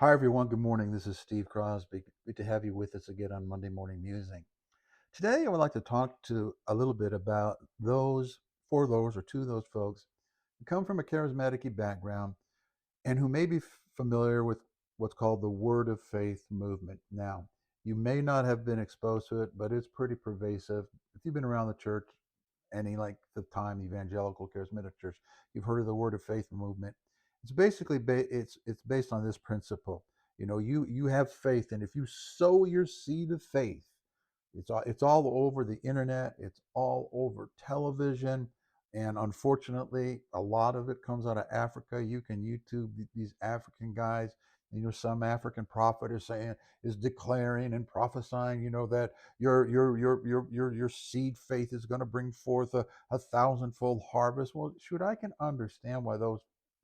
Hi, everyone. Good morning. This is Steve Crosby. Good to have you with us again on Monday Morning Musing. Today, I would like to talk to a little bit about for those, or to those folks who come from a charismatic background and who may be familiar with what's called the Word of Faith movement. Now, you may not have been exposed to it, but it's pretty pervasive. If you've been around the church any like the time evangelical charismatic church, you've heard of the Word of Faith movement. It's basically it's based on this principle. You have faith, and if you sow your seed of faith, it's all over the internet. It's all over television. And unfortunately, a lot of it comes out of Africa. You can YouTube these African guys. Some African prophet is declaring and prophesying, that your seed faith is going to bring forth a thousandfold harvest. Well, shoot, I can understand why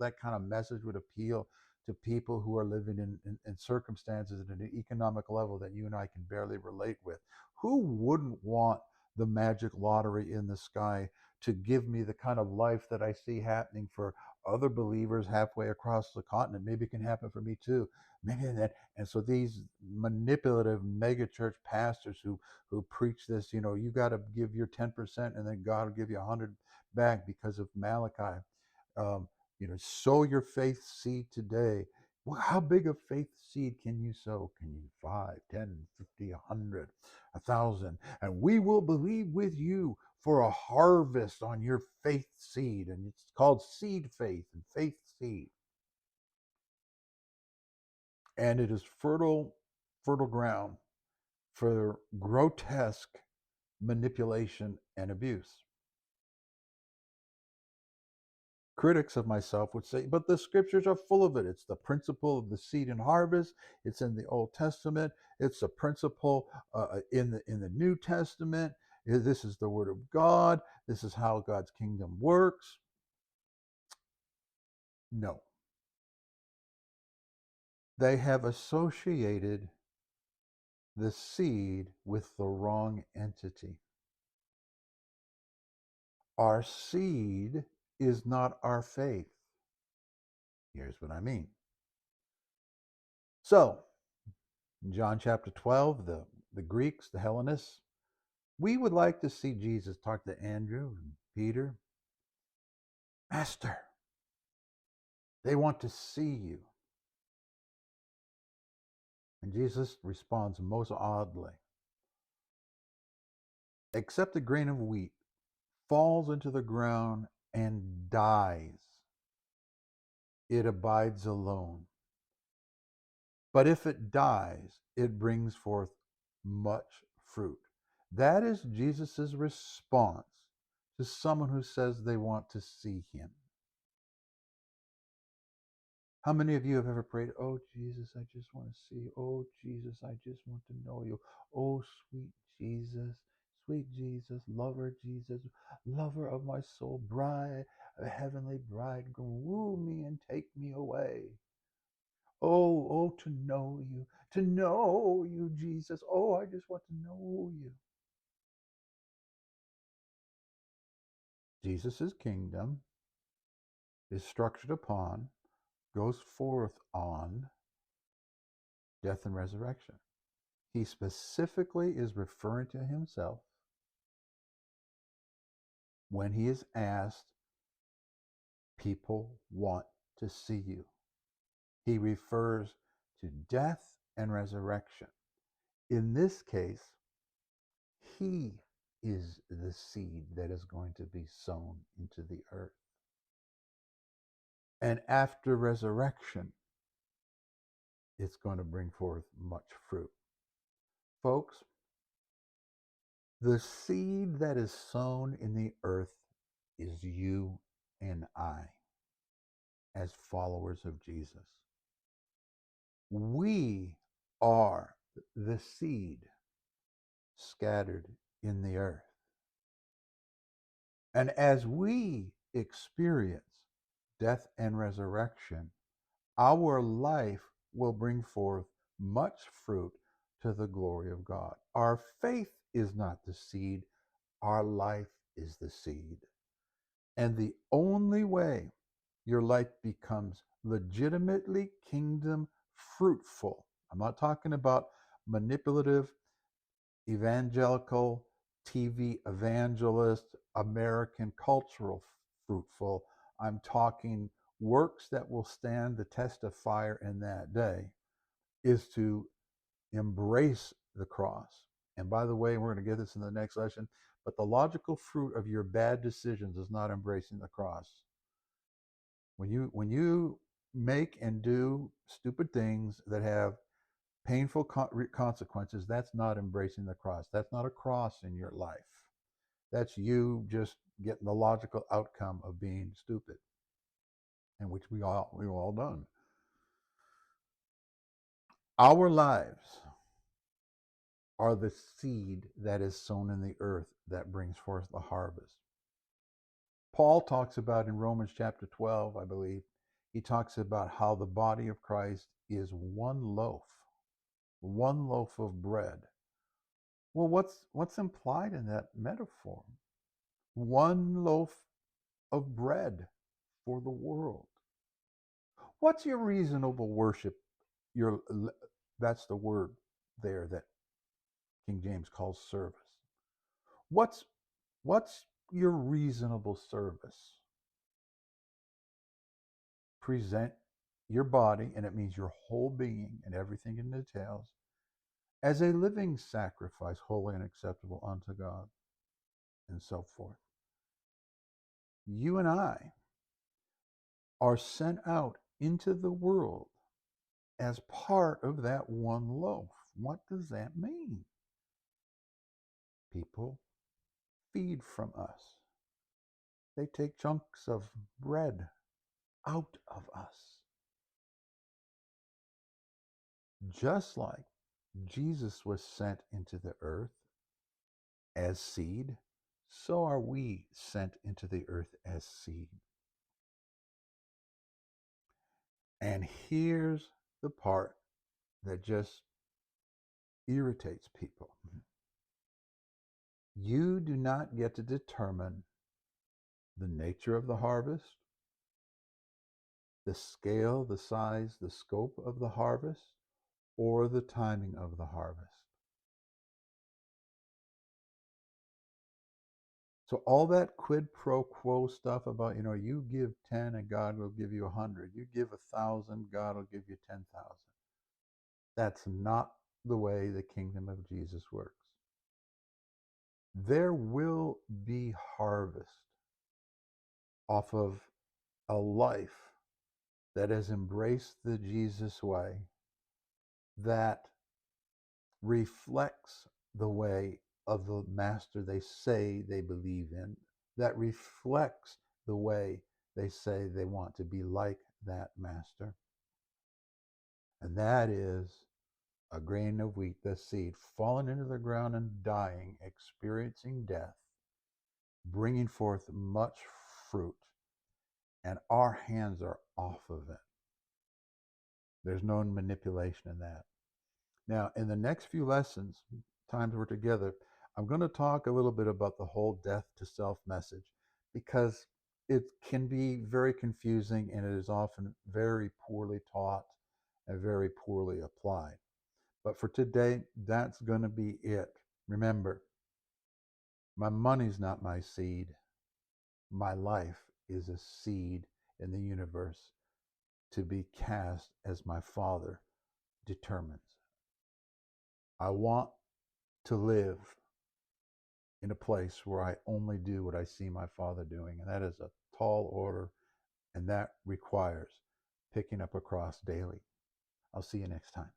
that kind of message would appeal to people who are living in circumstances at an economic level that you and I can barely relate with. Who wouldn't want the magic lottery in the sky to give me the kind of life that I see happening for other believers halfway across the continent? Maybe it can happen for me too. Maybe that. And so these manipulative megachurch pastors who preach this, you got to give your 10% and then God will give you 100 back because of Malachi. Um, sow your faith seed today. Well, how big a faith seed can you sow? Can you 5, 10, 50, 100, 1,000? And we will believe with you for a harvest on your faith seed. And it's called seed faith and faith seed. And it is fertile ground for grotesque manipulation and abuse. Critics of myself would say, but the scriptures are full of it. It's the principle of the seed and harvest. It's in the Old Testament. It's a principle in the New Testament. This is the Word of God. This is how God's kingdom works. No. They have associated the seed with the wrong entity. Our seed is not our faith. Here's what I mean. So, in John chapter 12, the Greeks, the Hellenists, we would like to see Jesus talk to Andrew and Peter. Master, they want to see you. And Jesus responds most oddly. Except a grain of wheat falls into the ground and dies, it abides alone. But if it dies, it brings forth much fruit. That is Jesus' response to someone who says they want to see him. How many of you have ever prayed, oh, Jesus, I just want to see you. Oh, Jesus, I just want to know you. Oh, sweet Jesus, lover of my soul, bride, a heavenly bridegroom, woo me and take me away. Oh, to know you, Jesus. Oh, I just want to know you. Jesus' kingdom is structured upon, goes forth on death and resurrection. He specifically is referring to himself when he is asked, people want to see you. He refers to death and resurrection. In this case, he is the seed that is going to be sown into the earth. And after resurrection, it's going to bring forth much fruit. Folks, the seed that is sown in the earth is you and I as followers of Jesus. We are the seed scattered in the earth. And as we experience death and resurrection, our life will bring forth much fruit to the glory of God. Our faith is not the seed, our life is the seed. And the only way your life becomes legitimately kingdom fruitful. I'm not talking about manipulative, evangelical, TV evangelist, American cultural fruitful. I'm talking works that will stand the test of fire in that day, is to embrace the cross. And by the way, we're going to get this in the next lesson, but the logical fruit of your bad decisions is not embracing the cross. When you make and do stupid things that have painful consequences, that's not embracing the cross. That's not a cross in your life. That's you just getting the logical outcome of being stupid, and which we've all done. Our lives are the seed that is sown in the earth that brings forth the harvest. Paul talks about in Romans chapter 12, I believe, he talks about how the body of Christ is one loaf of bread. Well, what's implied in that metaphor? One loaf of bread for the world. What's your reasonable worship? That's the word there that King James calls service. What's your reasonable service? Present your body, and it means your whole being and everything it entails, as a living sacrifice, holy and acceptable unto God, and so forth. You and I are sent out into the world as part of that one loaf. What does that mean? People feed from us. They take chunks of bread out of us. Just like Jesus was sent into the earth as seed, so are we sent into the earth as seed. And here's the part that just irritates people. You do not get to determine the nature of the harvest, the scale, the size, the scope of the harvest, or the timing of the harvest. So all that quid pro quo stuff about, you give 10 and God will give you 100. You give 1,000, God will give you 10,000. That's not the way the kingdom of Jesus works. There will be harvest off of a life that has embraced the Jesus way, that reflects the way of the master they say they believe in, that reflects the way they say they want to be like that master. And that is a grain of wheat, the seed, falling into the ground and dying, experiencing death, bringing forth much fruit, and our hands are off of it. There's no manipulation in that. Now, in the next few lessons, times we're together, I'm going to talk a little bit about the whole death to self message, because it can be very confusing and it is often very poorly taught and very poorly applied. But for today, that's going to be it. Remember, my money's not my seed. My life is a seed in the universe to be cast as my Father determines. I want to live in a place where I only do what I see my Father doing, and that is a tall order, and that requires picking up a cross daily. I'll see you next time.